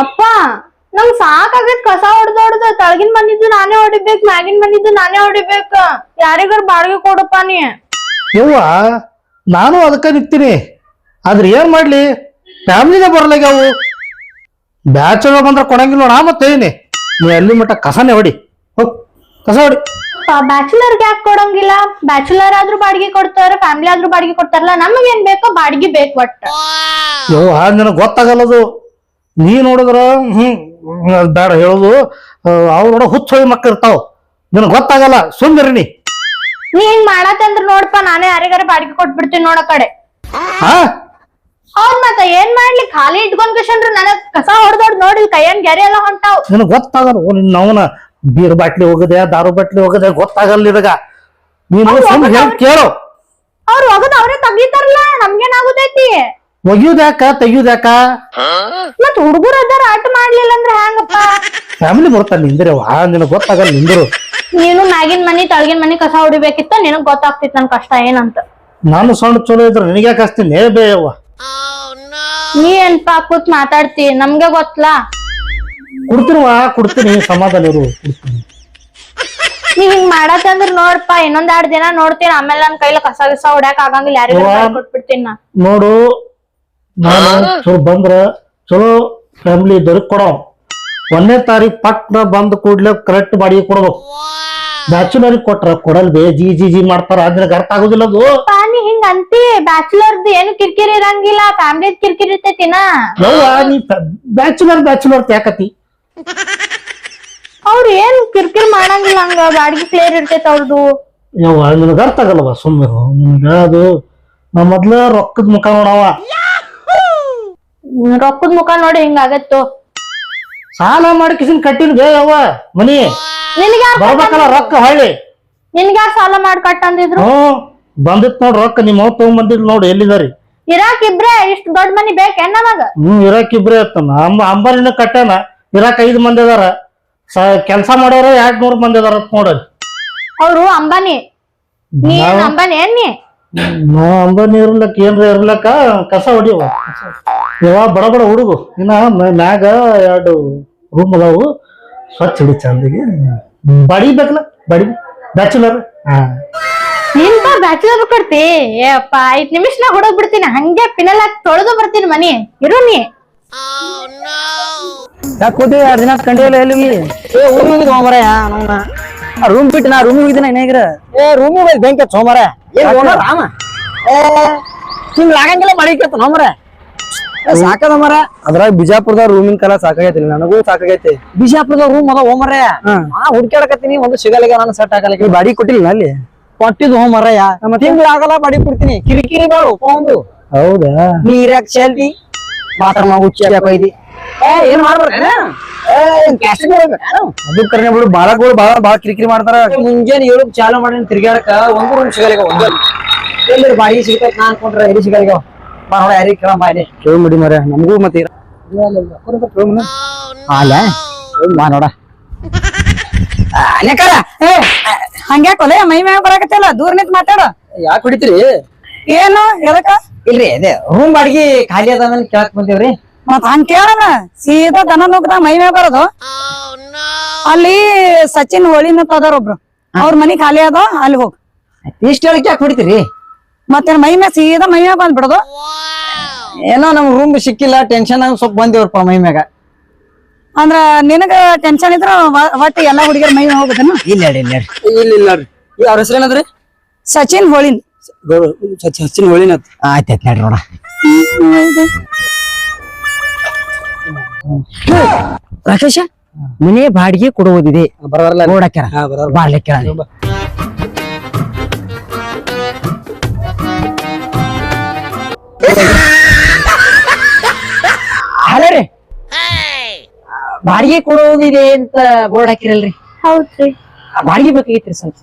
ಅಪ್ಪ ನಂಗ್ ಸಾಕಾಗತ್ ಕಸ ಹೊಡ್ದೊಡ್ದ ತಳಗಿನ್ ಬಂದಿದ್ದು ನಾನೇ ಹೊಡಿಬೇಕ್ ಮ್ಯಾಗಿನ್ ಬಂದಿದ್ದು ನಾನೇ ಹೊಡಿಬೇಕ ಯಾರಿಗಾರ ಬಾಡಿಗೆ ಕೊಡಪ್ಪ ನೀ. ಯವ್ವ ನಾನು ಅದಕ್ಕ ನಿಂತೀನಿ. ಆದ್ರೆ ಏನ್ ಮಾಡ್ಲಿ ಫ್ಯಾಮಿಲಿನೇ ಬರ್ಲಾಗ್ಯಾವು. ಬ್ಯಾಚುಲರ್ ಬಂದ್ರ ಕೊಡಂಗಿಲ್ಲ ನೋಡ. ಮತ್ತೇನಿ ನೀ ಅಲ್ಲಿ ಮಟ್ಟ ಕಸನೇ ಹೊಡಿ, ಹೋಗ್ ಕಸ ಹೊಡಿ. ಬ್ಯಾಚುಲರ್ಗೆ ಯಾಕೆ ಕೊಡಂಗಿಲ್ಲ? ಬ್ಯಾಚುಲರ್ ಆದ್ರೂ ಬಾಡಿಗೆ ಕೊಡ್ತಾರ, ಫ್ಯಾಮಿಲಿ ಆದ್ರೂ ಬಾಡಿಗೆ ಕೊಡ್ತಾರಲ್ಲ. ನಮಗೇನ್ ಬೇಕೋ ಬಾಡಿಗೆ ಬೇಕು ಒಟ್ಟ. ಯವ್ವ ನಿನಗ್ ಗೊತ್ತಾಗಲ್ಲದು. ನೀ ನೋಡಿದ್ರ ಬೇಡ ಹೇಳುದು. ಅವ್ರ ಹುಚ್ಚ ಮಕ್ಕಳು ಇರ್ತಾವ, ನಿನಗ್ ಗೊತ್ತಾಗಲ್ಲ. ಸುಂದರಿ ನೀ ಹಿಂಗ್ ಮಾಡತ್ತಂದ್ರ ನೋಡಪ್ಪ ನಾನೇ ಯಾರಿಗಾರ ಬಾಡಿಗೆ ಕೊಟ್ಬಿಡ್ತೀನಿ ನೋಡ ಕಡೆ. ಹೌದ್ ಮತ್ತ ಏನ್ ಮಾಡ್ಲಿ, ಖಾಲಿ ಇಟ್ಕೊಂಡ್ ಕಷನ್ರು ನನಗ್ ಕಸ ಹೊಡ್ದೊಡ್ ನೋಡಿ ಕೈಯನ್ ಗೆರೆ ಎಲ್ಲ ಹೊಂಟಾವ್. ನಿನಗ್ ಗೊತ್ತಾಗಲ್ಲ. ಅವನ ಬೀರ್ ಬಾಟ್ಲಿ ಹೋಗದೆ, ದಾರು ಬಾಟ್ಲಿ ಹೋಗದೆ ಗೊತ್ತಾಗಲ್ಲ ನಿನಗ. ನೀನು ಕೇಳು. ಅವ್ರು ಹೋಗದ್ ಅವ್ರೇ ತೆಗಿತಾರಲ್ಲ, ನಮ್ಗೇನಾಗುದೈತಿ? ಒಗಿಯುದ್ಯಾಕ ತೆಗಿಯುದ್ಯಾಕ? ಮತ್ ಹುಡುಗರು ಅದಾರ ಆಟ ಮಾಡ್ಲಿಲ್ಲ ಅಂದ್ರೆ ಹೆಂಗಪ್ಪ? ಫ್ಯಾಮಿಲಿ ಬರ್ತಾರ ನಿಂದಿರವ, ನಿನಗ್ ಗೊತ್ತಾಗಲ್ಲ ನಿಂದಿರು. ನೀನು ಮ್ಯಾಗಿನ್ ಮನಿ ತಳಗಿನ ಮನಿ ಕಸ ಹೊಡಿಬೇಕಿತ್ತ, ನಿನಗ್ ಗೊತ್ತಾಗ್ತಿತ್ ನನ್ ಕಷ್ಟ ಏನಂತ. ನಾನು ಸಣ್ಣ ಚಲೋ ಇದ್ರ ನಿನಗ್ಯಾಕ ಹಚ್ತೀನಿ ಬೇಯವ್ವ. ನೀ ಏನ್ಪ ಕೂತ್ ಮಾತಾಡ್ತಿ, ನಮ್ಗೆ ಗೊತ್ತಲಾ. ಕೊಡ್ತೀನಿ ಸಮಾಧಾನ ಇರು. ನೀವ್ ಹಿಂಗ್ ಮಾಡತ್ತಂದ್ರ ನೋಡ್ಪ ಇನ್ನೊಂದ್ 2 ದಿನ ನೋಡ್ತೀನಿ, ಆಮೇಲೆ ನನ್ ಕೈಲ ಕಸ ಗಿಸ ಹೊಡ್ಯಾಕ ಆಗಂಗಿಲ್ಲ, ಯಾರಿಗಾರ ಕೊಟ್ಬಿಡ್ತೀನಿ ನಾ. ನೋಡು ನಾನು ಚಲೋ ಬಂದ್ರ ಚಲೋ ಫ್ಯಾಮಿಲಿ ಇದ್ದವ್ರಿಗೆ ಕೊಡೋ. 1ನೇ ತಾರೀಖ್ ಪಟ್ನ ಬಂದ್ ಕೂಡ್ಲೆ ಕರೆಕ್ಟ್ ಬಾಡಿಗೆ ಕೊಡ್ಬೇಕು. ಬ್ಯಾಚುಲರ್ ಕೊಟ್ರ ಕೊಡಲ್ವೇ ಜಿ ಜಿ ಜಿ ಮಾಡ್ತಾರ, ಅದ್ರಾಗ ಅರ್ಥ ಆಗುದಿಲ್ಲ ಅದು. ನೀ ಹಿಂಗ ಅಂತಿ, ಬ್ಯಾಚುಲರ್ದು ಏನು ಕಿರಿಕಿರಿ ಇರಂಗಿಲ್ಲ, ಫ್ಯಾಮಿಲಿ ಕಿರಿಕಿರಿ ಇರ್ತೈತಿನ. ನೀ ಬ್ಯಾಚುಲರ್ ಯಾಕತಿ? ಅವ್ರ ಏನ್ ಕಿರಿಕಿರಿ ಮಾಡಂಗಿಲ್ಲ, ಹಂಗ ಬಾಡಿಗೆ ಕ್ಲಿಯರ್ ಇರ್ತೈತಿ ಅವ್ರದ್ದು. ಯವ್ವ ನಿನಗ ಅರ್ಥ ಆಗಲ್ಲವ, ಸುಮ್ಮನೆ ನಿನಗ ಅದು. ನಾ ಮೊದ್ಲ ರೊಕ್ಕದ ಮುಖ ನೋಡವ. ರೊಕ್ಕದ ಮುಖ ನೋಡಿ ಹಿಂಗಾಗತ್ತು. ಸಾಲ ಮಾಡಿ ಕಿಸಿನ್ ಕಟ್ಟಿನ ಬೇಯವ್ವ ಮನಿ. ಬರ್ಬೇಕಲ್ಲ ರೊಕ್ಕ ಹೊಳ್ಳಿ. ನಿನ್ಗ ಸಾಲ ಮಾಡಿ ಕಟ್ಟಂದಿದ್ರು? ಬಂದಿತ್ ನೋಡ್ ರೊಕ್ಕ, ನಿಮ್ ಅವ್ವ ತಗೊಂಡ್ ನೋಡಿ ಎಲ್ಲಿದಾರಿ. ಇರಾಕ್ ಇಬ್ರೇ ಇಷ್ಟು ದೊಡ್ಡ ಮನಿ ಬೇಕೇನ್ ನಮಗ? ಇರಾಕ್ ಇಬ್ರೇ ಇರ್ತಾನ. ಅಂಬಾರಿನ ಕಟ್ಟಾನ. ಇರಾಕ್ 5 ಮಂದಿ ಅದಾರ. ಕೆಲ್ಸ ಮಾಡೋರು 200 ಮಂದಿ ಅದಾರ ನೋಡ್ರಿ. ಅವ್ರು ಅಂಬಾನಿ, ನೀ ಅಂಬಾನಿ ಏನ್ ನೀ? ಅಂಬಾನಿ ಇರ್ಲಕ್ಕ ಏನ್ರ ಇರ್ಲಕ್ಕ ಕಸ ಹೊಡಿಯವ. ಯಾವ ಬಡ ಬಡ ಹುಡುಗು ಇನ್ನ ಮ್ಯಾಗ 2 ರೂಮ್ ಅದಾವು, ಸ್ವಚ್ಛ ಹಿಡಿ ಚಂದಿಗೆ. ಬಾಡಿಗೆ ಬೇಕಲ್ಲ, ಬಾಡಿಗೆ ಬ್ಯಾಚುಲರ್. ನಿಂತ ಬ್ಯಾಚುಲರ್ ಕೊಡ್ತಿ? ಏಪ್ಪ 5 ನಿಮಿಷನಾಗ ಹುಡುಗ್ ಬಿಡ್ತೀನಿ, ಹಂಗೆ ಪಿನಲ್ ಹಾಕಿ ತೊಳೆದು ಬರ್ತೀನಿ ಮನಿ. ಇರು ನೀ. ಯಾಕೆ ಕೂತಿ 2 ದಿನ ಕಂಡಿಲ್ಲ ಎಲ್ಲಿ? ಊರಿಗೆ ಹೋಗ್ಮರಯ್ಯ. ರೂಮ್ ಬಿಟ್ಟು ನಾ ರೂಮಿಗೆ ಹೋಗಿದ್ದೀನಿ ಏನಾಗ್ರ. ರೂಮಿಗೆ ಬೆಂಕಿ ಸೋಮರ ರಾಮ ಹಿಂಗ್ ಆಗಂಗಿಲ್ಲ ಮಾಡಿಕತ್ತ ನೋಮರ. ಸಾಕದ ಮರ. ಅದ್ರಾಗ ಬಿಜಾಪುರದ ರೂಮಿನ ಕಲ ಸಾಕಾಗೈತಿ, ನನಗೂ ಸಾಕಾಗೈತಿ. ಬಿಜಾಪುರದ ರೂಮ್ ಅದ ಹೋಮರ. ಹುಡ್ಕ್ಯಾಡಕತ್ತೀನಿ, ಒಂದು ಸಿಗಲಿಗೆ ನಾನು ಸೆಟ್ ಆಗಲ್ಲ. ಬಾಡಿ ಕೊಟ್ಟಿಲ್ಲ ಅಲ್ಲಿ? ಕೊಟ್ಟಿದ್ದು ಹೋಮರಯ್ಯ. ತಿಂಗಳಾಗಲ್ಲ ಬಾಡಿ ಕೊಡ್ತೀನಿ. ಕಿರಿಕಿರಿ ಬೇಡ ಒಂದು. ಹೌದಾ? ನೀರ್ಯಾಕ ಚೆಲ್ತಿ ಬಾತ್ರೂಮ್ ಹುಚ್ಚಿ ಹಾಕೈತಿ. ಏನ್ ಮಾಡ್ಬೇಕ? ಅದಕ್ಕೆ ಬಿಡು, ಬಾಳಗಳು ಬಾಳ ಕಿರಿಕಿರಿ ಮಾಡ್ತಾರ. ಮುಂಜಾನೆ 7 ಚಾಲು ಮಾಡಿ ತಿರ್ಗಾಡಕ ಒಂದು ರೂಮ್ ಸಿಗಲ್ಲ. ಒಂದ್ ಬಾಡಿ ಸಿಗ್ತೈತಿ, ನಾನ್ ಕೊಂಡ್ರೆ ಎಲ್ಲಿ ಸಿಗಲ್ಲ. ನೋಡ ಯಾರಿಗೆ ಕೇಳ ಬಾಯ್ಲಿ ಕೇಳಿ ಮಾಡಿ ಮರ. ನಮಗೂ ಮತ್ತೆ ಅಲ್ಲ ಬಾ ನೋಡ. ಹಂಗ್ಯಾಕೊಲೆ ಮೈ ಮ್ಯಾಗ ಬರಾಕತ್ತಲ್ಲ, ದೂರ ನಿಂತ ಮಾತಾಡ. ಯಾಕೆ ಹೊಡಿತೀರಿ? ಏನು ಎದಕ್ಕ? ಇಲ್ರಿ ಅದೇ ರೂಮ್ ಬಾಡಿಗೆ ಖಾಲಿ ಅದ ಕೇಳಕ್ ಬಂದೇವ್ರಿ. ಮತ್ ಹಂಗ ಕೇಳಣ, ಸೀದಾ ದನ ನುಗ್ದ ಮೈ ಮ್ಯಾಗ ಬರೋದು. ಅಲ್ಲಿ ಸಚಿನ್ ಹೋಳಿನ ಅದಾರ ಒಬ್ರು, ಅವ್ರ ಮನಿ ಖಾಲಿ ಅದ, ಅಲ್ಲಿ ಹೋಗ್. ಇಷ್ಟ ಹೇಳಕ್ ಯಾಕೆ ಹೊಡಿತೀರಿ? ಮತ್ತೆ ಮೈ ಮ್ಯಾಗ ಸೀದಾ ಮೈ ಮ್ಯಾಗ ಬಂದ್ಬಿಡೋದು. ಏನೋ ನಮ್ ರೂಮ್ ಸಿಕ್ಕಿಲ್ಲ, ಟೆನ್ಷನ್ ಸ್ವಲ್ಪ ಬಂದೇವ್ರಪ್ಪ ಮೈ ಮ್ಯಾಗ. ಅಂದ್ರ ನಿನಗ ಟೆನ್ಷನ್ ಇದ್ರ ಒಟ್ಟು ಎಲ್ಲಾ ಹುಡುಗಿಯರ ಮೈ ಮ್ಯಾಗ ಹೋಗುದನ? ಇಲ್ಲ ಇಲ್ಲ ಅವ್ರ ಹೆಸರು ಏನದ್ರಿ? ಸಚಿನ್ ಹೋಳಿನ್. ಸಚಿನ್ ಹೋಳಿನ. ಆಯ್ತಾಯ್ತು ನಡ್ರಿ ನೋಡ. ರಾಕೇಶ ಮನೆ ಬಾಡಿಗೆ ಕೊಡುವುದಿದೆ, ನೋಡಕ್ಯಾರ ಬಾರ್ಲಿಕ್ಕಿರ. ಅಲ್ಲರಿ ಬಾಡಿಗೆ ಕೊಡುವುದಿದೆ ಅಂತ ಬೋರ್ಡ್ ಹಾಕಿರಲ್ರಿ? ಹೌದ್ರಿ. ಬಾಡಿಗೆ ಬೇಕಾಗಿತ್ರಿ ಸ್ವಲ್ಪ.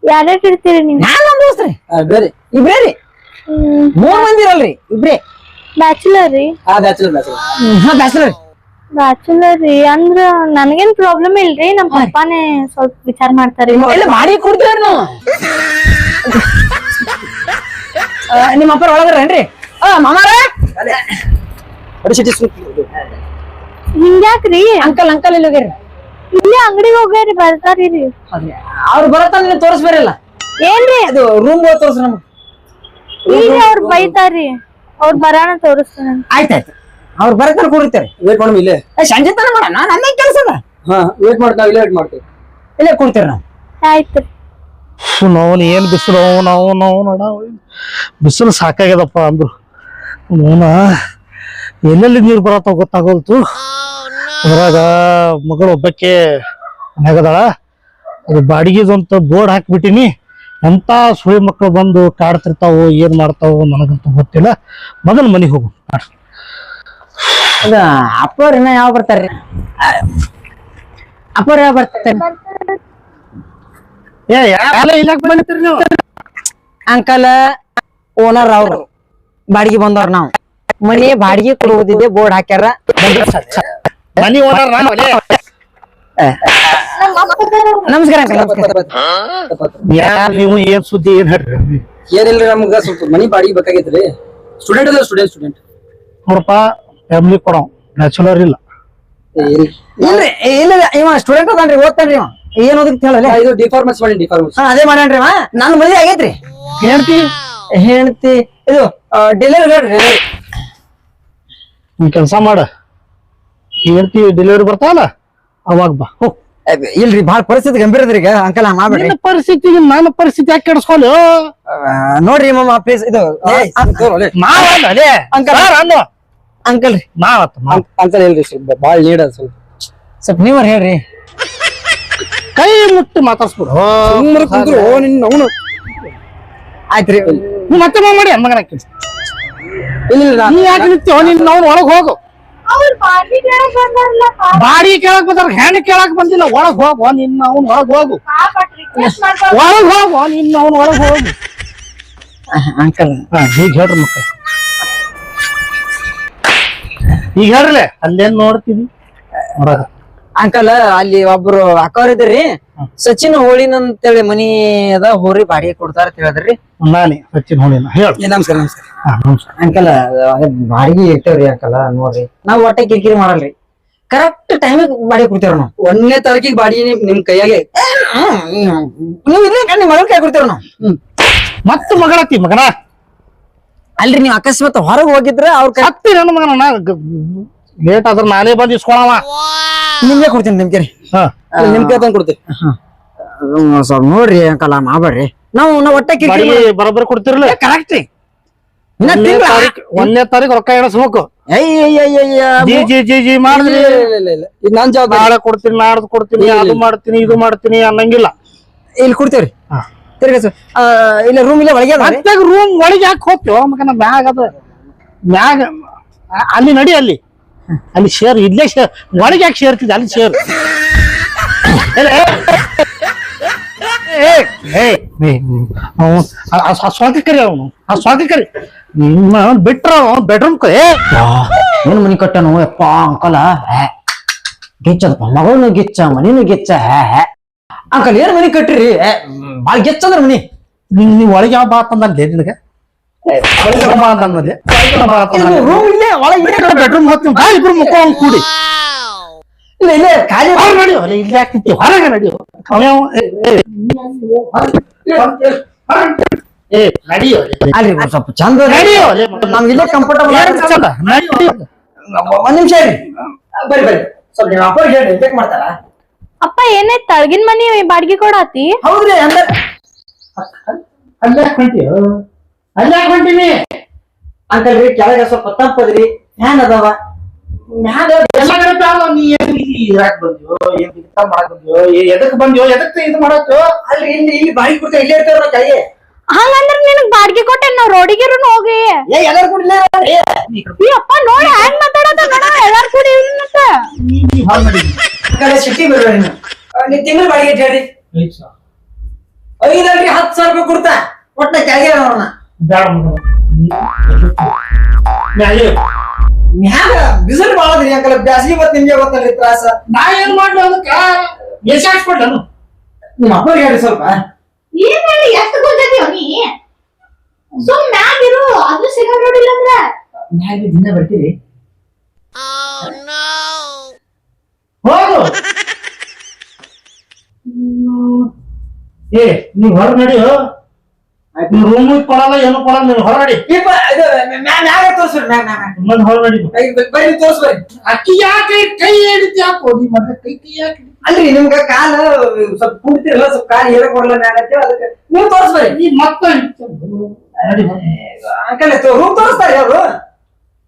ಯಾರ್ಯಾರು ಇರ್ತೀರಿ ನೀವು? ನಾನ್ ನಮ್ ದೋಸ್ತ್ರಿ ಬೇರೆ ಇಬ್ರೇ ರೀ. 3 ಮಂದಿ ಇರಲ್ರಿ, ಇಬ್ರೇ. ಬ್ಯಾಚುಲರ್ ರೀ? ಬ್ಯಾಚುಲರ್. ಬ್ಯಾಚುಲರ್ ರೀ ಅಂದ್ರ ನನ್ಗೇನ್ ಪ್ರಾಬ್ಲಮ್ ಇಲ್ರಿ, ನಮ್ ಪಪ್ಪಾನೇ ಸ್ವಲ್ಪ ವಿಚಾರ ಮಾಡ್ತಾರಿ. ಬಾಡಿಗೆ ಕೊಡ್ತೀವ್ರಿ ನಾವು. ನಿಮ್ಮ ಅಪ್ಪ ಒಳಗರೇನ್ರಿ? ಮಾಮಾರ ಹಿಂಗ್ಯಾಕ್ರಿ ಅಂಕಲ್ ಎಲ್ಲಿ ಹೋಗ್ಯಾರ ಇಲ್ಲೇ ಅಂಗಡಿಗೆ ಹೋಗ್ಯಾರಿ ಬರ್ತಾರಿ ಅವ್ರು ಬರತ್ತ ನೀನು ತೋರಿಸ್ಬೇರಿಲ್ಲ ಏನ್ರಿ ಅದು ರೂಮ್ ತೋರಿಸ್ ನಮ್ಗೆ ಈಗ ಅವ್ರ ಬೈತಾರಿ ಅವ್ರ ಬರಾಣ ತೋರಿಸ್ತಾನ ಆಯ್ತಾಯ್ತು ಅವ್ರು ಬರತ್ತಾರ ಕುಡಿತಾರೆ ವೇಟ್ ಮಾಡೋಣ ಇಲ್ಲೇ. ಸಂಜೆ ತನ ಮಾಡೋಣ ನನ್ನೇ ಕೆಲಸ ಅದ ಹಾ ವೇಟ್ ಮಾಡ್ತಾ ಇಲ್ಲೇ ವೇಟ್ ಮಾಡ್ತೀವಿ. ಇಲ್ಲೇ ಕುಡ್ತೀರಿ ನಾವು ಆಯ್ತ್ರಿ ನಾವು ಏನ್ ಬಿಸಿಲು ನಾವು ನಡ ಬಿಸಿಲು ಸಾಕಾಗ್ಯದಪ್ಪ ಅಂದ್ರು ನೋನ ಎಲ್ಲೆಲ್ಲಿ ನೀರು ಬರತ್ತಾವ ಗೊತ್ತಾಗೋಲ್ತು ಅದ್ರಾಗ ಮಗಳು ಒಬ್ಬಕ್ಕೆ ಮನೆಗದಾಳ ಅದು ಬಾಡಿಗೆದಂತ ಬೋರ್ಡ್ ಹಾಕ್ಬಿಟ್ಟಿನಿ ಎಂತ ಸುಳಿ ಮಕ್ಕಳು ಬಂದು ಕಾಡ್ತಿರ್ತಾವು ಏನ್ ಮಾಡ್ತಾವು ನನಗಂತೂ ಗೊತ್ತಿಲ್ಲ ಮೊದಲು ಮನೆಗೆ ಹೋಗು ಅದ ಅಪ್ಪವ್ರ ಇನ್ನ ಯಾವ ಬರ್ತಾರ್ರಿ ಅಪ್ಪವ್ರ ಯಾವ ಬರ್ತಾರೆ ಅಂಕಲ್ ಓನರ್ ಅವ್ರು ಬಾಡಿಗೆ ಬಂದವ್ರ ನಾವು ಮನೆ ಬಾಡಿಗೆ ಕೊಡುವುದಿದೆ ಬೋರ್ಡ್ ಹಾಕ್ಯಾರ ಮನಿ ಓನರ್ ನಾನು ನಮಸ್ಕಾರ ಅಂಕಲ್ ನಮಸ್ಕಾರ ಯಾರು ನೀವು ಏನ್ ಸುದ್ದಿ ಏನ್ ಹೇಳ್ರಿ ಏನಿಲ್ರಿ ನಮ್ಗ ಸ್ವಲ್ಪ ಮನಿ ಬಾಡಿಗೆ ಬೇಕಾಗೈತ್ರಿ. ಸ್ಟೂಡೆಂಟ್ ಅದ ಸ್ಟೂಡೆಂಟ್ ನೋಡಪ್ಪ ಫ್ಯಾಮಿಲಿ ಕೊಡೋ ಬ್ಯಾಚುಲರ್ ಇಲ್ಲ ಇಲ್ರಿ ಇಲ್ಲ ಇವ ಸ್ಟೂಡೆಂಟ್ ಅದಾನ್ರಿ ಓದ್ತಾನ್ರಿ ಇವ ಏನ್ ಓದಕ್ ಹೇಳಲ್ಲ ಇದು ಡಿಫಾರ್ಮೆನ್ಸ್ ಮಾಡಿ ಡಿಫಾರ್ಮೆನ್ಸ್. ಅದೇ ಮಾಡ್ಯಾನ್ರಿ ಇವ ನನ್ನ ಮದ್ವೆ ಆಗೈತ್ರಿ ಹೆಂಡತಿ ಇದು ಡೆಲಿವರಿ ನೀನ್ ಕೆಲಸ ಮಾಡ ಹೇಳ್ತಿ ಡೆಲಿವರಿ ಬರ್ತಾವಲ್ಲ ಅವಾಗ ಬಾ ಹೋಗ್ ಇಲ್ರಿ ಬಾಳ ಪರಿಸ್ಥಿತಿ ಗಂಭೀರ ಅದ್ರಿ ಈಗ ಅಂಕಲ್ ಮಾಡ್ಬೇಡ್ರಿ ನಿನ್ನ ಪರಿಸ್ಥಿತಿ ನನ್ನ ಪರಿಸ್ಥಿತಿ ಯಾಕೆ ಕೆಡಿಸ್ಕೊಳ್ಳು ನೋಡ್ರಿ ಮಮ್ಮ ಪ್ಲೀಸ್ ಇದು ಮಾವಲ್ಲ ಅದೇ ಅಂಕಲ್ ಅನ್ನು ಅಂಕಲ್ ರೀ ಮಾವತ್ತ ಅಂಕಲ್ ಇಲ್ರಿ ಸ್ವಲ್ಪ ಬಾಳ್ ನೀಡ್ ಅದ ಸ್ವಲ್ಪ. ಸ್ವಲ್ಪ ನೀವ್ರ ಹೇಳ್ರಿ ಕೈ ಮುಟ್ಟಿ ಮಾತಾಡ್ಸ್ಬಿಡು ಸುಮ್ಮನೆ ಕುಂದ್ರು ನಿನ್ನ ಅವನು ಆಯ್ತ್ರಿ ನೀ ಮತ್ತೆ ಮಾಡಿ ಮಗನ ಇಲ್ಲ ನೀ ಯಾಕೆ ನಿಂತೀವ ನಿನ್ನ ಅವ್ನು ಒಳಗ್ ಹೋಗು ಅವ್ರ ಬಾಡಿ ಕೇಳಕ್ ಬಂದಾರಲ್ಲ ಬಾಡಿ ಕೇಳಕ್ ಬಂದಾರ ಹೆಣ್ಣು ಕೇಳಕ್ ಬಂದಿಲ್ಲ ಒಳಗ್ ಹೋಗು ನಿನ್ನ ಅವ್ನು ಒಳಗ್ ಹೋಗು ರಿಕ್ವೆಸ್ಟ್ ಮಾಡ್ತಾರ ಒಳಗ್ ಹೋಗು ನಿನ್ನ ಅವ್ನು ಒಳಗ್ ಹೋಗು ಅಂಕಲ್ ಈಗ ಹೇಳ್ರಿ ಮಕ್ಕ ಈಗ ಹೇಳ್ರಲೆ ಅಲ್ಲೇನ್ ನೋಡ್ತೀವಿ ನೋಡಕ ಅಂಕಲ್ ಅಲ್ಲಿ ಒಬ್ರು ಅಕ್ಕವ್ರ ಇದ್ರಿ ಸಚಿನ್ ಹೋಳಿನ್ ಅಂತೇಳಿ ಮನಿ ಅದ ಹೋರಿ ಬಾಡಿಗೆ ಕೊಡ್ತಾರ ಅಂತ ಹೇಳಿದ್ರಿ ನಾನೇ ಸಚಿನ್ ಹೋಳಿನ ಹೇಳು ನಮಸ್ಕಾರ ನಮಸ್ಕಾರ. ನಮಸ್ಕಾರ ಅಂಕಲ್ ಬಾಡಿಗೆ ಇರ್ತೇವ್ರಿ ಅಂಕಲ್ ನೋಡ್ರಿ ನಾವ್ ಒಟ್ಟೆ ಕಿರಿಕಿರಿ ಮಾಡಲ್ರಿ ಕರೆಕ್ಟ್ ಟೈಮಿಗೆ ಬಾಡಿಗೆ ಕೊಡ್ತೇವ್ರ ನಾವು 1ನೇ ತಾರೀಕಿಗೆ ಬಾಡಿಗೆ ನಿಮ್ ಕೈಯಾಗೆ ನೀವ್ ಇರ್ಲಿ ನಿಮ್ ಮಗಳ ಕೈ ಕೊಡ್ತೇವ್ರ ನಾವು ಮತ್ತೆ ಮಗಳತಿ ಮಗನ ಅಲ್ರಿ ನೀವ್ ಅಕಸ್ಮಾತ್ ಹೊರಗ್ ಹೋಗಿದ್ರ ಅವ್ರ ಕೈ ಹತ್ತಿ ನನ್ನ ಮಗನ ಲೇಟ್ ಆದ್ರ ನಾನೇ ಬಂದ್ ಇಸ್ಕೊಳವ ನಿಮ್ಗೆ ಕೊಡ್ತೀನಿ ನಿಮ್ಗೆ ಹಾ ನಿಮ್ ಕೈ ತಂದ್ ಕೊಡ್ತೀವಿ. ಸ್ವಲ್ಪ ನೋಡ್ರಿ ಅಂಕಲ್ ಮಾಡ್ಬೇಡ್ರಿ ನಾವು ಒಟ್ಟೆ ಕಿರಿಕಿರಿ ಬಾಡಿಗೆ ಬರೋಬ್ಬರಿ ಕೊಡ್ತಿರಲ್ಲ ಕರೆಕ್ಟ್ ಒಂದನೇ ತಾರೀಕು ರೊಕ್ಕ ಎಣಿಸ್ಬೇಕು ಜಿ ಜಿ ಜಿ ಜಿ ಮಾಡಿದ್ರಿ ಇಲ್ಲ ಇದು ನಾನ್ ಜವಾಬ್ದಾರಿ. ನಾಳೆ ಕೊಡ್ತೀನಿ ನಾಡ್ದು ಕೊಡ್ತೀನಿ ಅದು ಮಾಡ್ತೀನಿ ಇದು ಮಾಡ್ತೀನಿ ಅನ್ನಂಗಿಲ್ಲ ಇಲ್ಲಿ ಕೊಡ್ತೇವ್ರಿ ಹಾ. ತಿರ್ಗ ಇಲ್ಲ ರೂಮ್ ಇಲ್ಲ ಒಳಗೆ ಅದಾವ್ರಿ? ಮತ್ತೆ ರೂಮ್ ಒಳಗೆ ಯಾಕೆ ಹೋಗ್ತೀವ ಮಗನ ಮ್ಯಾಗ ಅದ ಮ್ಯಾಗ ಅಲ್ಲಿ ನಡಿ ಅಲ್ಲಿ ಶೇರ್ ಇಲ್ಲೇ ಶೇರ್ ಒಳಗೆ ಯಾಕೆ ಸೇರ್ತಿದ್ದೆ ಅಲ್ಲಿ ಶೇರ್ ಸ್ವಾತಿ ಕರಿ ಅವನು ಆ ಸ್ವಾತಿ ಕರಿ ಬಿಟ್ರ ಬೆಡ್ರೂಮ್ ಏನ್ ಮನಿ ಕಟ್ಟನು ಯಪ್ಪ ಅಂಕಲ ಗಿಚ್ಚದಪ್ಪ ಮಗಳನು ಗಿಚ್ಚ ಮನಿನು ಗಿಚ್ಚ ಅಂಕಲ್ ಏನ್ ಮನಿ ಕಟ್ಟ್ರಿ ಬಾಳ ಗಿಚ್ಚಂದ್ರ ಮನಿ ನೀವ್ ಒಳಗೆ ಯಾವ ಬಾ ತಂದಲ್ಲಿ ನಿನಗೆ ರೂಮ್ ಇಲ್ಲೇ ಒಳಗೆ ಬೆಡ್ರೂಮ್ ಹೋಗ್ತೀನಿ ಬಾ ಇಬ್ರು ಮುಖ ಕೂಡಿ ಇಲ್ಲ ಇಲ್ಲೇ ಖಾಲಿ ನಡಿಯೋ ಇಲ್ಲಿ ಹಾಕ್ತಿತ್ತು ಹೊರಗೆ ನಡಿಯೋ ನಡಿಯೋ ಅಲ್ರಿ ಸ್ವಲ್ಪ ಚಂದ ನಡಿಯೋ ನಮ್ಗೆ ಇಲ್ಲೇ ಕಂಫರ್ಟಬಲ್ ಒಂದ್ ನಿಮಿಷ ರೀ ಬರ್ರಿ ಬರ್ರಿ ಸ್ವಲ್ಪ ನೀವು ಅಪ್ಪ ಹೇಳಿ ಚೆಕ್ ಮಾಡ್ತಾರ ಅಪ್ಪ ಏನಾಯ್ತು ತಳಗಿನ ಮನಿ ಬಾಡಿಗೆ ಕೊಡಾತಿ ಹೌದ್ರಿ ಅಂದ್ರೆ ಅಲ್ಲೇ ಹೊಂಟಿಯೋ ಅಲ್ಲೇ ಹೊಂಟಿನಿ ಅಂಕಲ್ ರೀ ಕೆಳಗೆ ಸ್ವಲ್ಪ ತಪ್ಪದ್ರಿ ಫ್ಯಾನ್ ಅದಾವ ಮ್ಯಾಗ ನೀ ಇರಾಕ್ ಬಂದ್ಯೋ ಏನ್ ಬಿಗ್ತಾ ಮಾಡಕ್ ಬಂದ್ಯೋ ಎದಕ್ ಬಂದ್ಯೋ ಎದಕ್ ಇದು ಮಾಡತ್ತೋ ಅಲ್ರಿ ಇಲ್ಲಿ ಬಾಡಿ ಕೊಡ್ತೇವೆ ಇಲ್ಲೇ ಇರ್ತೇವ್ರ ನಾವು ಕೆಳಗೆ ಹಂಗಂದ್ರ ನಿನಗ್ ಬಾಡಿಗೆ ಕೊಟ್ಟೆ ನಾವ್ ರೋಡಿಗಿರು ಹೋಗಿ ಎಲ್ಲಾರು ಕೂಡ ಈ ಅಪ್ಪ ನೋಡಿ ಹ್ಯಾಂಗ್ ಮಾತಾಡೋದ ಎಲ್ಲಾರು ಕೂಡಿ ಮತ್ತ ಸಿಟಿ ಬರ್ಬೇಡಿ ನೀವು ತಿಂಗಳು ಬಾಡಿಗೆ ಹೇಳ್ರಿ 5 10,000 ರೂಪಾಯಿ ಕೊಡ್ತಾ ಒಟ್ಟ ಕೆಳಗೆ ನೋಡೋಣ ಮ್ಯಾಗ ಬಿಸಿಲು ಬಾಳದ್ರಿ ಅಂಕಲ್ ಬ್ಯಾಸಗಿ ಮತ್ ನಿಮ್ಗೆ ಗೊತ್ತಲ್ರಿ ತ್ರಾಸ ನಾ ಏನ್ ಮಾಡ್ಲು ಅದಕ್ಕ ಎಸಿ ಹಾಕ್ಸ್ಕೊಡ್ಲನು ನಿಮ್ಮ ಅಪ್ಪ ಹೇಳ್ರಿ ಸ್ವಲ್ಪ ಏನ್ ಹೇಳಿ ಎಷ್ಟು ಗೊತ್ತೈತಿ ನೀ ಸುಮ್ ಮ್ಯಾಗಿರು ಅದು ಸಿಗಲ್ ನೋಡಿಲ್ಲ ಅಂದ್ರ ಮ್ಯಾಗ ದಿನ ಬರ್ತೀರಿ ಹೋಗು. ಏ ನೀವ್ ಹೊರ ನಡಿಯೋ. ನೀವ್ ರೂಮ್ ಕೊಡಲ್ಲ ಏನು ಕೊಡಲ್ಲ, ನೀವ್ ಹೊರ ನಡಿ. ಇನ್ನೊಂದ್ ಹೊರ ನಡಿ. ಬರ್ರಿ ತೋರ್ಸ್ಬರ್ರಿ. ಅಕ್ಕಿ ಯಾಕೆ ಕೈ ಹಿಡಿತಿ ಯಾಕೋ ನೀ ಮತ್ತೆ ಕೈ ಯಾಕೆ ಅಲ್ರಿ ನಿಮ್ಗ ಕಾಲ ಸ್ವಲ್ಪ ಕುಂತಿರಲ್ಲ, ಸ್ವಲ್ಪ ಕಾಲ್ ಹೇಳಕ್ ಕೊಡಲ್ಲ ಮ್ಯಾಲ ಅಂತೇಳಿ ಅದಕ್ಕೆ ನೀವು ತೋರ್ಸ್ಬರ್ರಿ. ನೀ ಮತ್ತೆ ನಡಿ. ಅಂಕಲ್ ರೂಮ್ ತೋರಿಸ್ತಾರಿ ಅವ್ರು.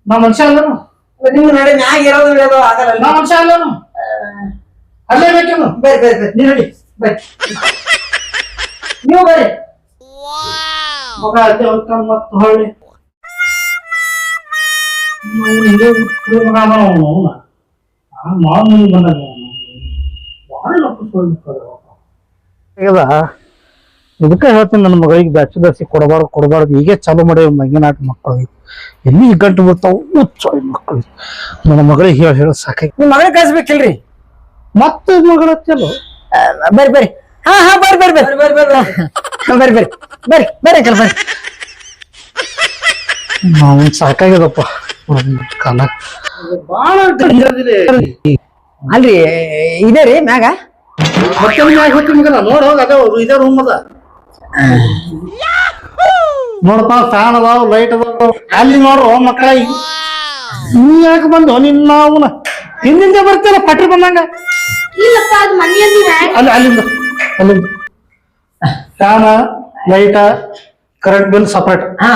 ನಾ ಮನುಷ್ಯ ಅಲ್ಲನು, ನಿಮ್ ನಡೆ ಮ್ಯಾಗ ಇರೋದು ಇರೋದು ಆಗಲ್ಲ. ನಾ ಮನುಷ್ಯ ಅಲ್ಲನು, ಅಲ್ಲೇ ಬೇಕೇನು. ಬರ್ರಿ ಬರ್ರಿ ಬರ್ರಿ ನೀ ನಡಿ. ಬರ್ರಿ ನೀವು ಬರ್ರಿ. ಮಗ ಅಲ್ಲೇ ಹೋಗ್ತಾನ ಮತ್ತೆ ಹೊಳ್ಳಿ ಮಗ ಇದಕ್ಕ ಹೇಳ್ತೀನಿ ನನ್ನ ಮಗಳಿಗೆ ಬ್ಯಾಚುಲರ್ಸಿ ಕೊಡಬಾರ್ದು ಹೀಗೆ ಚಾಲು ಮಾಡಿ ಮಗಿನಾಟ ಮಕ್ಕಳು ಎಲ್ಲಿ ಗಂಟು ಬರ್ತಾವ ಮಕ್ಕಳು. ನನ್ನ ಮಗಳಿಗೆ ಹೇಳ ಸಾಕಾಗಿ ನಿಮ್ ಮಗಳ ಕಳ್ಸ್ಬೇಕಿಲ್ರಿ. ಮತ್ತೆ ಮಗಳ ಚಲೋ ಬರ್ರಿ ಬರ್ರಿ. ಹಾ ಬರ್ರಿ ಬರ್ರಿ ಬರ್ರಿ ಬರ್ರಿ ಬರ್ರಿ ಬರ್ರಿ ಬರ್ರಿ ಬರ್ರಿ ಬರ್ರಿ ಬರ್ರಿ ಅಂಕಲ್ ಬರ್ರಿ. ನಾವು ಸಾಕಾಗ್ಯದಪ್ಪ ಕಾಲ ಬಾಳ ಅಲ್ರಿ ಇದೇ ರೀ ಮ್ಯಾಗ ನೋಡ್ ಹೋಗ ಅದೇ ಇದೇ ರೂಮ್ ಅದ ನೋಡಪ್ಪ, ಫ್ಯಾನ್ ಅದಾವ, ಲೈಟ್ ಅದಾವ. ಅಲ್ಲಿ ನೋಡ್ರು ಮಕ್ಕಳ ನೀ ಯಾಕೆ ಬಂದು ನಿನ್ನ ಅವನ ಹಿಂದಿಂದ ಬರ್ತಿಲ್ಲ ಪಟ್ರಿ ಬಂದಂಗ. ಇಲ್ಲಪ್ಪ ಅದ್ ಮನೆಯಲ್ಲಿ ಅಲ್ಲಿಂದ ಫ್ಯಾನ ಲೈಟ ಕರೆಂಟ್ ಬಿಲ್ ಸಪ್ರೇಟ್. ಹಾ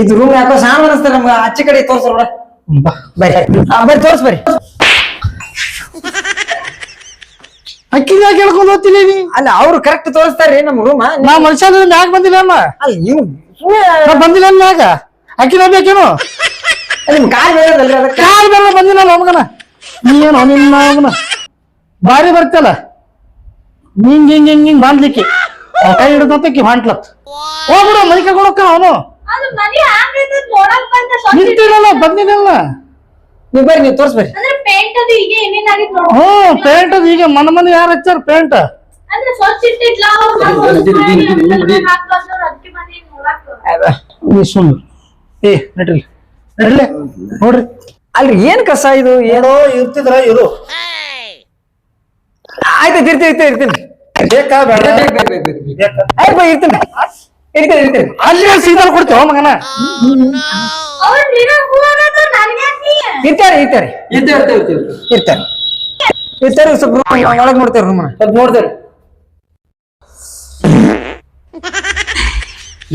ಇದು ರೂಮ್ ಯಾಕೋ ಸಾಣ ಅನಿಸ್ತಾರೆ ನಮ್ಗೆ. ಆಚೆ ಕಡೆ ತೋರ್ಸ್ರ ನೋಡ. ಬರ್ರಿ ಬರ್ರಿ ತೋರ್ಸ್ ಬರ್ರಿ. ಅಕ್ಕಿನ ಯಾಕೆ ಹೇಳ್ಕೊಂಡು ಹೋಗ್ತೀನಿ ನೀ? ಅಲ್ಲ ಅವ್ರು ಕರೆಕ್ಟ್ ತೋರಿಸ್ತಾರ್ರಿ ನಮ್ ರೂಮ್. ನಾ ಮನುಷ್ಯ ಯಾಕೆ ಬಂದಿಲ್ಲ ಅಮ್ಮ? ಅಲ್ಲ ನೀವು ನಾ ಬಂದಿಲ್ಲ ಮ್ಯಾಗ ಅಕ್ಕಿನ ಬೇಕೇನು? ನಿಮ್ ಕಾಲ್ ಬೇಡದಲ್ರಿ ಅದಕ್ಕೆ. ಕಾಲ್ ಬೇಡ ಬಂದಿಲ್ಲ ಮಗನ. ನೀನು ನಿನ್ನ ಅವನ ಬಾರಿ ಬರ್ತಲ್ಲ ಹಿಂಗ್ ಹಿಂಗ್ ಹಿಂಗ್ ಹಿಂಗ್ ಬಾಂದ್ಲಿಕ್ಕೆ ಕೈ ಹಿಡಿದಕ್ಕೆ ಹೊಂಟ್ಲತ್ ಹೋಗ್ಬಿಡು ಮೈ ಕರ್ಕೊಳಕ್ಕ ಅವನು ಅದು ಮನೆ ಹ್ಯಾಂಗೈತೆ ನೋಡಕ್ ಬಂದ ಸ್ವಚ್ಛ ನಿಂತಿರಲ್ಲ ಬಂದಿಲ್ಲ. ನೀವ್ ಬರ್ರಿ ನೀವು ತೋರ್ಸ್ಬರ್ರಿ. ಅಂದ್ರೆ ಪೇಂಟ್ ಅದು ಈಗ ಏನೇನ್ ಆಗಿತ್ ನೋಡು. ಪೇಂಟ್ ಅದು ಈಗ ಮನೆ ಯಾರು ಹಚ್ಚಾರ ಪೇಂಟ್? ಅಂದ್ರೆ ಸ್ವಚ್ಛ ಇಟ್ಟಿದ್ಲ ಅದಕ್ಕೆ ಬಂದಿ ನೋಡಕ್. ನೀ ಸುಮ್ಮನೆ ನಡ್ರಿ ನಡ್ರಿ ನೋಡ್ರಿ. ಅಲ್ರಿ ಏನ್ ಕಸ ಇದು? ಏನೋ ಇರ್ತಿದ್ರ ಇರು. ಆಯ್ತು ಇರ್ತೀನಿ. ಬೇಕಾ ಬೇಡ? ಆಯ್ತು ಇರ್ತೀನಿ. ಅಲ್ಲಿ ಸೀದಾ ಕೊಡ್ತೇವ ಮಗನ. ಅವ್ರ ನೀರ ಹೂವಾಗದ ನನಗೆ ಯಾಕೆ? ಇರ್ತಾರೆ ಸ್ವಲ್ಪ ಒಳಗ್ ನೋಡ್ತೇವ್ರಿ ರೂಮ್ ಸ್ವಲ್ಪ ನೋಡ್ತೇವ್ರಿ.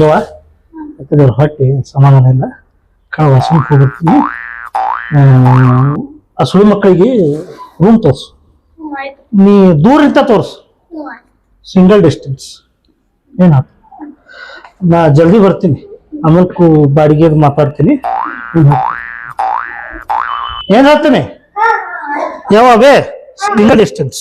ಯವ್ವ ಯಾಕಂದ್ರೆ ಹೊಟ್ಟೆ ಸಮಾಧಾನ ಇಲ್ಲ, ಕಳ್ವ ಸುಮ್ಕ ಹೋಗ್ಬಿಡ್ತೀನಿ. ಆ ಸುಳಿ ಮಕ್ಕಳಿಗೆ ರೂಮ್ ತೋರ್ಸು. ಆಯ್ತು. ನೀ ದೂರ ಇಂತ ತೋರ್ಸು, ಸಿಂಗಲ್ ಡಿಸ್ಟೆನ್ಸ್. ಏನಾಯ್ತು ನಾ ಜಲ್ದಿ ಬರ್ತೀನಿ, ಆಮೇಲೆ ಬಾಡಿಗೆ ಮಾತಾಡ್ತೀನಿ. ಏನ್ ಹೇಳ್ತೀನಿ ಯಾವ ಬೇ ಸಿಂಗಲ್ ಡಿಸ್ಟೆನ್ಸ್.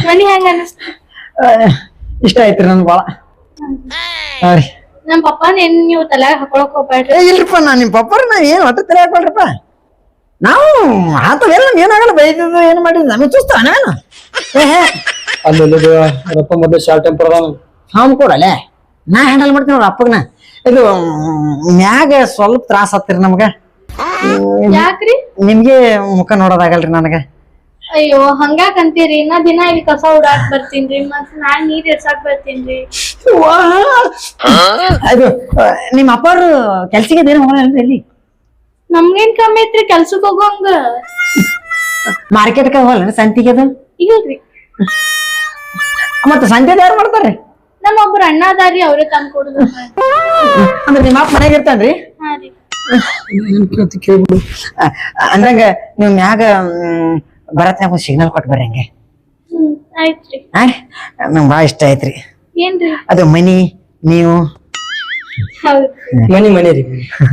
ಮನಿ ಹೆಂಗ ಅನಿಸ್ತು? ಇಷ್ಟ ಆಯ್ತ್ರಿ ನನ್ ಬಾಳ. ರೀ ನಮ್ ಪಪ್ಪನ ಏನ್ ನೀವು ತಲೆಯಾಗ ಹಾಕೊಳಕ್ ಹೋಗ್ಬೇಡ್ರಿ. ಇಲ್ರಿಪ್ಪ ನಾ ನಿಮ್ ಪಪ್ಪರ ನಾ ಏನ್ ಒಟ್ಟ ತಲೆ ಹಾಕೊಳ್ರಪ್ಪ. ನಾವು ಆತವೆಲ್ಲ ಏನಾಗಲ್ಲ, ಬೈದಿದ್ದು ಏನ್ ಮಾಡಿದ್ ನಮಗೆ ಚೂಸ್ತಾವ ನಾನು. ಅಲ್ಲಿ ರಪ್ಪ ಮೊದಲು ಶಾರ್ಟ್ ಟೆಂಪರ್ ಅದ. ಹಾಮ್ ಕೊಡಲೆ ನಾ ಹ್ಯಾಂಡಲ್ ಮಾಡ್ತೀನಿ ಅವ್ರ ಅಪ್ಪಗನ. ಇದು ಮ್ಯಾಗ ಸ್ವಲ್ಪ ತ್ರಾಸ ಹತ್ತಿರಿ ನಮ್ಗ. ಯಾಕ್ರಿ? ನಿಮ್ಗೆ ಮುಖ ನೋಡೋದಾಗಲ್ರಿ ನನಗ. ಅಯ್ಯೋ ಹಂಗಾಕ್ ಅಂತೀರಿ? ನಾ ದಿನ ಇಲ್ಲಿ ಕಸ ಉಡಾಕ್ ಬರ್ತೀನ್ರಿ, ಮತ್ ನಾನ್ ನೀರ್ ಇರ್ಸಾಕ್ ಬರ್ತೀನ್ರಿ. ಅದು ನಿಮ್ ಅಪ್ಪರು ಕೆಲ್ಸಿಗೆ ಏನ್ ಹೋಗಲ್ರಿ ಎಲ್ಲಿ? ನಮ್ಗೇನ್ ಕಮ್ಮಿ ಐತ್ರಿ ಕೆಲ್ಸಕ್ ಹೋಗೋಂಗ? ಮಾರ್ಕೆಟ್ಗೆ ಹೋಗಲ್ಲ ಸಂತಿಗೆ ಅದು? ಇಲ್ರಿ, ಮತ್ತ ಸಂತೆ ಯಾರು ಮಾಡ್ತಾರ್ರಿ? ನಮ್ಮ ಒಬ್ರು ಅಣ್ಣ ಅದಾರಿ, ಅವ್ರೇ ತಂದ್ ಕೊಡುದು. ಅಂದ್ರೆ ನಿಮ್ಮ ಅಪ್ಪ ಮನೆಗೆ ಇರ್ತಾನ್ರಿ? ಹಾ ರೀ. ಕೇಳ್ಬಿಡು. ಅಂದಂಗ ನೀವ್ ಮ್ಯಾಗ ಬರತ್ನಾಗ ಒಂದ್ ಸಿಗ್ನಲ್ ಕೊಟ್ಟು ಬರ್ರಿ ಹಂಗೆ. ಆಯ್ತ್ರಿ. ನಂಗ್ ಬಾಳ ಇಷ್ಟ ಆಯ್ತ್ರಿ ಏನ್ರಿ? ಅದು ಮನಿ ನೀವು ಹೌದ್ ಮನಿ ರೀ.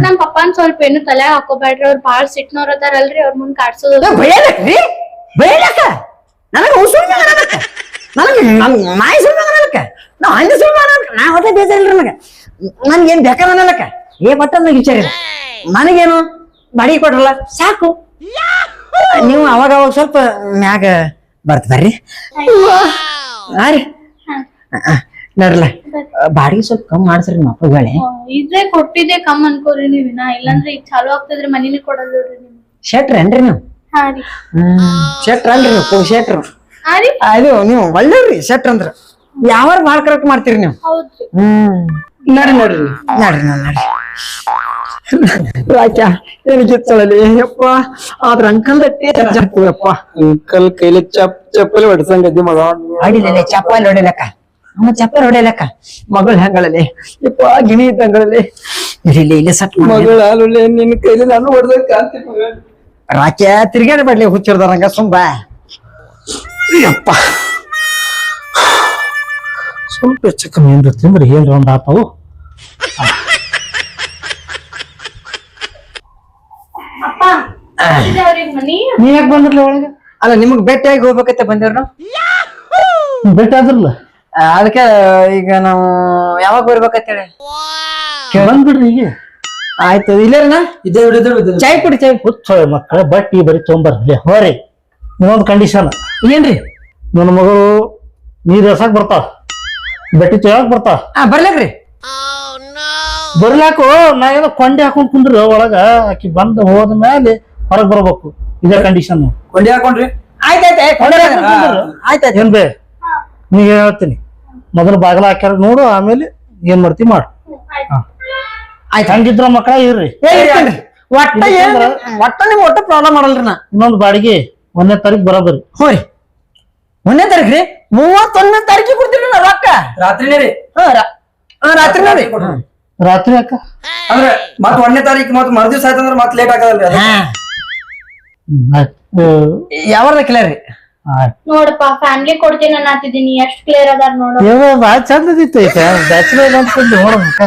ನಮ್ ಪಪ್ಪಾನ್ ಸ್ವಲ್ಪ ಏನು ತಲೆ ಹಾಕೋಬೇಡ್ರಿ, ಅವ್ರ ಬಾಳ್ ಸಿಟ್ನವ್ರ ಅದಾರಲ್ರಿ, ಅವ್ರ ಮುಂದ್ ಕಾಡ್ಸೋದು. ಬೈಯಲಕ್ರಿ ಬೈಯಲಕ್ಕ ನನಗ ಉಸುಳ್ಮ ನನಗೆ ನಾಯಿ ಸುಳ್ಮ ನನಕ ನಾವ್ ಹಂದಿ ಸುಳ್ಮ ನಾ ಹೊಟ್ಟೆ ಬೇಜಾರಿಲ್ರಿ ನನಗ. ನನ್ಗೇನ್ ಬೇಕಾದ ಅನ್ನಲಕ್ಕ ಏ ಬಟ್ಟ ನನಗೆ ವಿಚಾರ ಇಲ್ಲ. ನನಗೇನು ಬಾಡಿಗೆ ಕೊಟ್ರಲ್ಲ ಸಾಕು. ನೀವು ಅವಾಗ ಅವಾಗ ಸ್ವಲ್ಪ ಮ್ಯಾಗ ಬರ್ತ ಬರ್ರಿ. ಹಾ ರೀ ನಡ್ರಲ್ಲ ಬಾಡಿಗೆ ಸ್ವಲ್ಪ ಕಮ್ಮಿ ಮಾಡ್ಸ್ರಿ ನಿಮ್ಮ ಅಪ್ಪ ಗಾಳಿ ಇದೇ ಕೊಟ್ಟಿದ್ದೆ ಕಮ್ ಅನ್ಕೋರಿ ನೀವಿನ ಇಲ್ಲಾಂದ್ರೆ ಈಗ ಚಾಲು ಆಗ್ತದ್ರಿ ಮನಿನೇ ಕೊಡಲ್ಲ ನೋಡ್ರಿ ನಿಮ್ಗೆ. ಶೆಟ್ರ್ ಏನ್ರಿ ನೀವು ಹಾ ರೀ ಶೆಟ್ರ್ ಅಲ್ರಿ ನೀವು ಶೆಟ್ರು ಹಾ ರೀ ಅದು ನೀವು ಒಳ್ಳೆವ್ರಿ ಶೆಟ್ರ್ ಅಂದ್ರ ಯಾವ ಭಾಳ ಕರೆಕ್ಟ್ ಮಾಡ್ತೀರಿ ನೀವು ಹೌದ್ರಿ. ನಡ್ರಿ ನಡ್ರಿ ನಡ್ರಿ ನಡ್ರಿ ರಾಕ್ಯ ಏನಿಗಿತ್ತಳಲಿ ಯಪ್ಪ ಆದ್ರ ಅಂಕಲ್ ಯಪ್ಪ ಅಂಕಲ್ ಕೈಲಿ ಚಪ್ಪಲಿ ಹೊಡ್ಸಂಗದ್ದಿ ಮಗ ಹೊಡಿಲಿಲ್ಲ ಚಪ್ಪಲ್ ಹೊಡಿಲಕ್ಕ ಅಮ್ಮ ಚಪ್ಪಲ್ ಹೊಡಿಲಕ್ಕ ಮಗಳು ಹೆಂಗಳಲ್ಲಿ ಯಪ್ಪ ಗಿಣಿ ಇದ್ದಂಗಳಲ್ಲಿ ಇಲ್ಲಿ ಇಲ್ಲಿ ಸಟ್ ಮಗಳ ಹಾಲುಳ್ಳೆ ನಿನ್ ಕೈಲಿ ನಾನು ಹೊಡ್ದಂಗ ಕಾಣ್ತಿ ಮಗ. ರಾಕ್ಯ ತಿರ್ಗಾಡಿ ಬಡ್ಲಿ ಹುಚ್ಚಿರ್ದಾರಂಗ ಸುಂಬ ಯಪ್ಪ ಸ್ವಲ್ಪ ಹೆಚ್ಚು ಕಮ್ಮಿ ಏನ್ರ ತಿಂದ್ರೆ ಏನ್ರ ಒಂದ್ ಆತಾವು. ಅಪ್ಪ ಇದೆ ಅವ್ರಿಗೆ ಮನಿ. ನೀವ್ ಯಾಕೆ ಬಂದ್ರಲ್ಲ ಒಳಗೆ? ಅಲ್ಲ ನಿಮಗ್ ಭೇಟಿಯಾಗಿ ಹೋಗ್ಬೇಕಂತ ಬಂದೇವ್ರ ನಾವು ಭೇಟಿ ಆದ್ರಲ್ಲ ಅದಕ್ಕೆ ಈಗ ನಾವು ಯಾವಾಗ ಬರ್ಬೇಕಂತೇಳಿ ಬಂದ್ಬಿಡ್ರಿ ಈಗ. ಆಯ್ತು ಇಲ್ಲೇನ ಇದೇ ಹಿಡಿದು ಚಾಯ್ ಕುಡಿ ಚಾಯ್ ಹುಚ್ಚ ಮಕ್ಕಳ ಬಟ್ಟಿ ಬರೀ ತೊಂಬರ್ಲಿ ಹೋರಿ. ಇನ್ನೊಂದು ಕಂಡೀಷನ್ ಏನ್ರಿ ನನ್ನ ಮಗಳು ನೀರ್ ಎಸಕ್ ಬರ್ತಾವ, ಬಟ್ಟಿ ತೊಳಕ್ ಬರ್ತಾವ. ಬರ್ಲಾಕ್ರಿ ಬರ್ಲಾಕು ನಾ ಏನೋ ಕೊಂಡೆ ಹಾಕೊಂಡ್ ಕುಂದ್ರ ಒಳಗ ಆಕಿ ಬಂದ್ ಹೋದ ಮೇಲೆ ಹೊರಗ್ ಬರ್ಬೇಕು. ಇದೇ ಕಂಡೀಷನ್. ಕೊಂಡಿ ಹಾಕೊಂಡ್ರಿ ಆಯ್ತಾಯ್ತು ಏನ್ ಬೇ ನೀ ಹೇಳ್ತೀನಿ ಮೊದಲು ಬಾಗಿಲ ಹಾಕ್ಯಾರ ನೋಡು, ಆಮೇಲೆ ಏನ್ ಮಾಡ್ತಿ ಮಾಡು. ಆಯ್ತು ಹಂಗಿದ್ರ ಮಕ್ಕಳ ಇರ್ರಿ. ಒಟ್ಟ ಒಟ್ಟ ನಿಮ್ ಒಟ್ಟ ಪ್ರಾಬ್ಲಮ್ ಮಾಡಲ್ರಿ ನಾ ಇನ್ನೊಂದು ಬಾಡಿಗೆ 1ನೇ ತಾರೀಕು ಬರೋಬರಿ. ಹೋರಿ 1ನೇ ತಾರೀಕು ರೀ 31ನೇ ತಾರೀಕಿಗೆ ಕೊಡ್ತೀರಿ ನಾ ರೊಕ್ಕ ರಾತ್ರಿನೇ ರೀ ರಾತ್ರಿ ನೋಡಿ ರಾತ್ರಿ ಯಾಕ ಅಂದ್ರೆ ಮತ್ 1ನೇ ತಾರೀಕು ಮತ್ ಮರ್ದಿವ್ಸ ಆಯ್ತಂದ್ರ ಮತ್ ಲೇಟ್ ಆಗಲ್ರಿ ಅದು. ಯಾವಾಗ ಕ್ಲಿಯರ್ ನೋಡಪ್ಪ ಫ್ಯಾಮಿಲಿ ಕೊಡ್ತೀನಿ ಅನ್ನತ್ತಿದೀನಿ ಎಷ್ಟ್ ಕ್ಲಿಯರ್ ಅದಾರ ನೋಡು. ಬಾಳ ಚಂದ ಐತೆ ಬ್ಯಾಚುಲರ್ ಅಂತಂದು ನೋಡ್ಬೇಕ.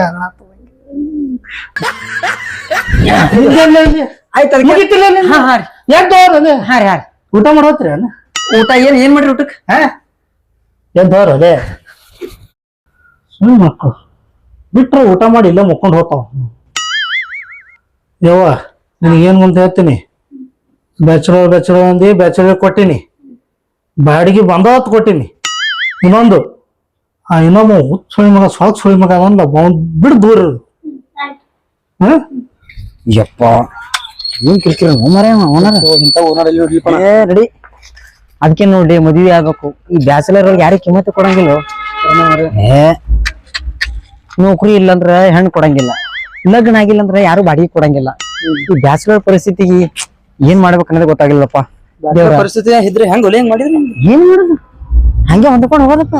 ಆಯ್ತು ಮುಗಿತಿಲ್ಲ ಹಾ ಹಾ ರೀ ಯಾಕೆ ಅದೇ ಹಾ ರೀ ಹಾ ರೀ ಊಟ ಮಾಡೋತ್ರಿ ಅನ್ನ ಊಟ ಏನ್ ಮಾಡ್ರಿ ಊಟಕ್ಕೆ ಏನ್ ದೋರ್ ಅದೇ ಸುಮ್ ಮಕ್ಕಳು ಬಿಟ್ರೆ ಊಟ ಮಾಡಿ ಇಲ್ಲೇ ಮುಕ್ಕೊಂಡು ಹೋಗ್ತಾವ. ಯವ್ವ ನಿನಗೇನ್ ಮುಂದೆ ಹೇಳ್ತೀನಿ, ಬ್ಯಾಚುಲರ್ ಅಂದಿ ಬ್ಯಾಚುಲರ್ ಕೊಟ್ಟಿನಿ, ಬಾಡಿಗೆ ಬಂದವತ್ ಕೊಟ್ಟಿನಿ. ಇನ್ನೊಂದು ಇನ್ನೊಬ್ಬ ಹುಚ್ಚ ಸುಳಿ ಮಗ ಸ್ವಲ್ಪ್ ಸುಳಿ ಮಗ ಅವನ್ಲ ಬಿಡ್ ದೂರ ಇರು. ಹ್ಮ್ ಯಪ್ಪ ಏನ್ ಕಿರ್ಕಿರ ಇಂತ ಓನರ್ ಎಲ್ಲಿ ನೋಡ್ಲಿಪ್ಪ ನಾ. ರೆಡಿ ಅದಕ್ಕೆ ನೋಡಿ ಮದ್ವಿ ಆಗ್ಬೇಕು. ಈ ಬ್ಯಾಚುಲರ್ ಅವ್ರಿಗೆ ಯಾರಿಗೆ ಕಿಮ್ಮತ್ತು ಕೊಡಂಗಿಲ್ಲ. ನೌಕರಿ ಇಲ್ಲಂದ್ರ ಹೆಣ್ಣು ಕೊಡಂಗಿಲ್ಲ, ಲಗ್ನ ಆಗಿಲ್ಲ ಅಂದ್ರ ಯಾರು ಬಾಡಿಗೆ ಕೊಡಂಗಿಲ್ಲ. ಈ ಬ್ಯಾಚುಲರ್ ಪರಿಸ್ಥಿತಿಗೆ ಏನ್ ಮಾಡ್ಬೇಕು ಅನ್ನೋದು ಗೊತ್ತಾಗಿಲ್ಲಪ್ಪ. ಪರಿಸ್ಥಿತಿ ಇದ್ರೆ ಹೆಂಗ್ ಒಲೆ ಹೆಂಗ್ ಮಾಡಿದ್ರಿ ಏನ್ ಮಾಡುದು ಹಂಗೆ ಹೊಂದ್ಕೊಂಡು ಹೋಗೋದಪ್ಪ.